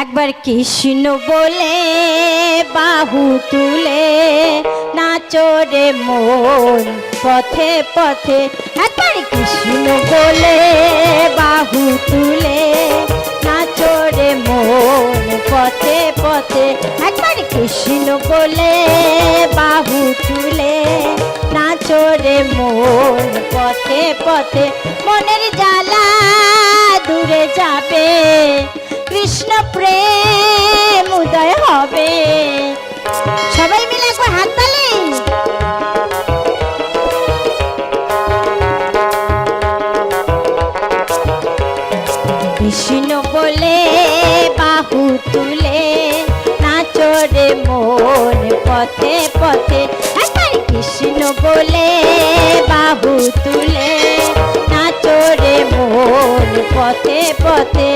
একবার কৃষ্ণ বলে বাহু তুলে নাচো রে মন পথে পথে। একবার কৃষ্ণ বলে বাহু তুলে নাচো রে মন পথে পথে। একবার কৃষ্ণ বলে বাহু তুলে নাচো রে মন পথে পথে। মনের জ্বালা দূরে যাবে, কৃষ্ণ প্রেম উদয় হবে। সবাই মিলে একবার হাত তালি। কৃষ্ণ বলে বাহু তুলে নাচো রে মন পথে পথে। একবার কৃষ্ণ বলে বাহু তুলে নাচো রে মন পথে পথে।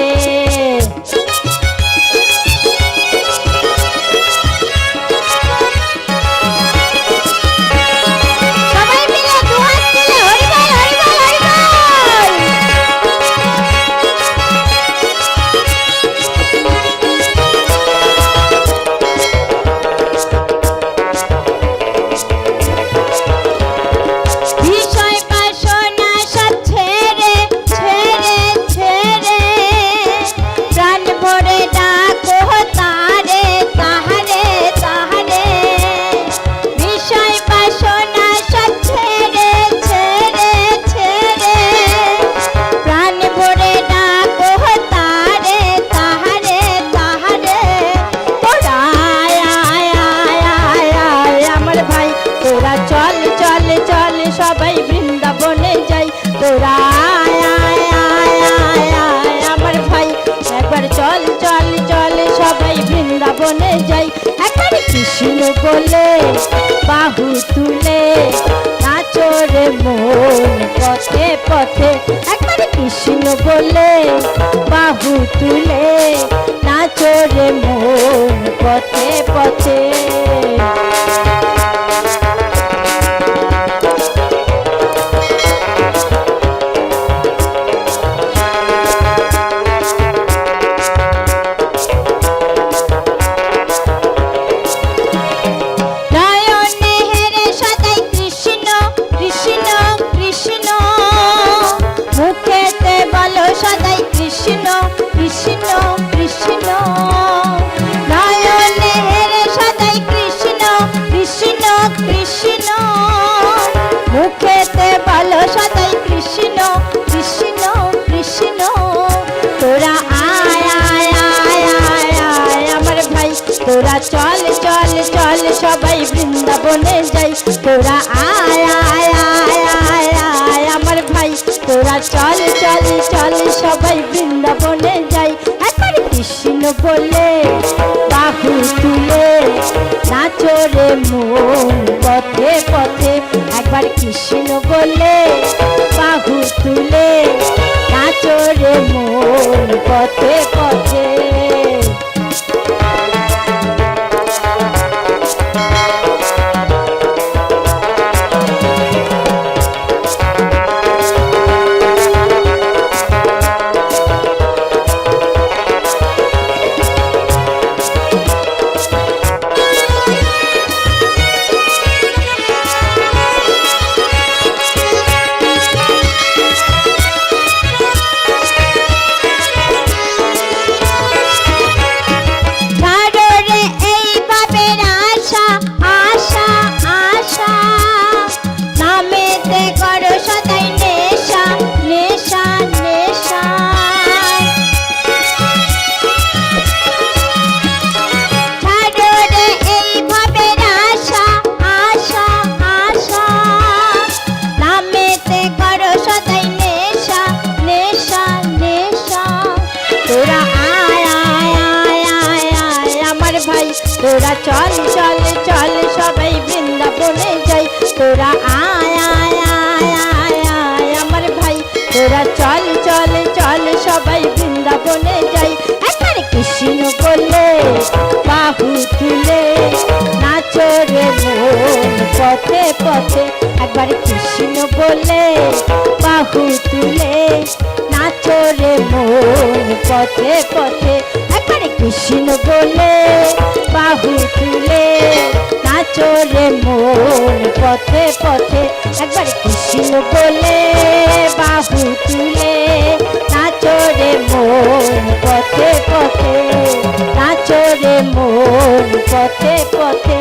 সবাই বৃন্দাবনে যাই, তোরা আমার ভাই একবার চল চল চল সবাই বৃন্দাবনে যাই। একবার কৃষ্ণ বলে বাহু তুলে নাচো রে মন পথে পথে। একবার কৃষ্ণ বলে বাহু তুলে নাচো রে মন পথে পথে। তোরা চল চল চল সবাই বৃন্দাবনে যাই, তোরা আয় আয় আয় আয় আয় আমার ভাই তোরা চল চল চল সবাই বৃন্দাবনে যাই। একবার কৃষ্ণ বলে বাহু তুলে নাচো রে মন পথে পথে। একবার কৃষ্ণ বলে বাহু তুলে নাচো রে মন পথে পথে। তোরা চল চল চল সবাই বৃন্দাবনে যাই, তোরা আয় আয় আয় আয় আয় আমার ভাই তোরা চল চল চল সবাই বৃন্দাবনে যাই। একবার কৃষ্ণ বলে বাহু তুলে নাচো রে মন পথে পথে। একবার কৃষ্ণ বলে বাহু তুলে নাচো রে মন পথে পথে। একবার কৃষ্ণ বলে বাহু তুলে নাচো রে মন পথে পথে। একবার কৃষ্ণ বলে বাহু তুলে নাচো রে মন পথে পথে, নাচো রে মন পথে পথে।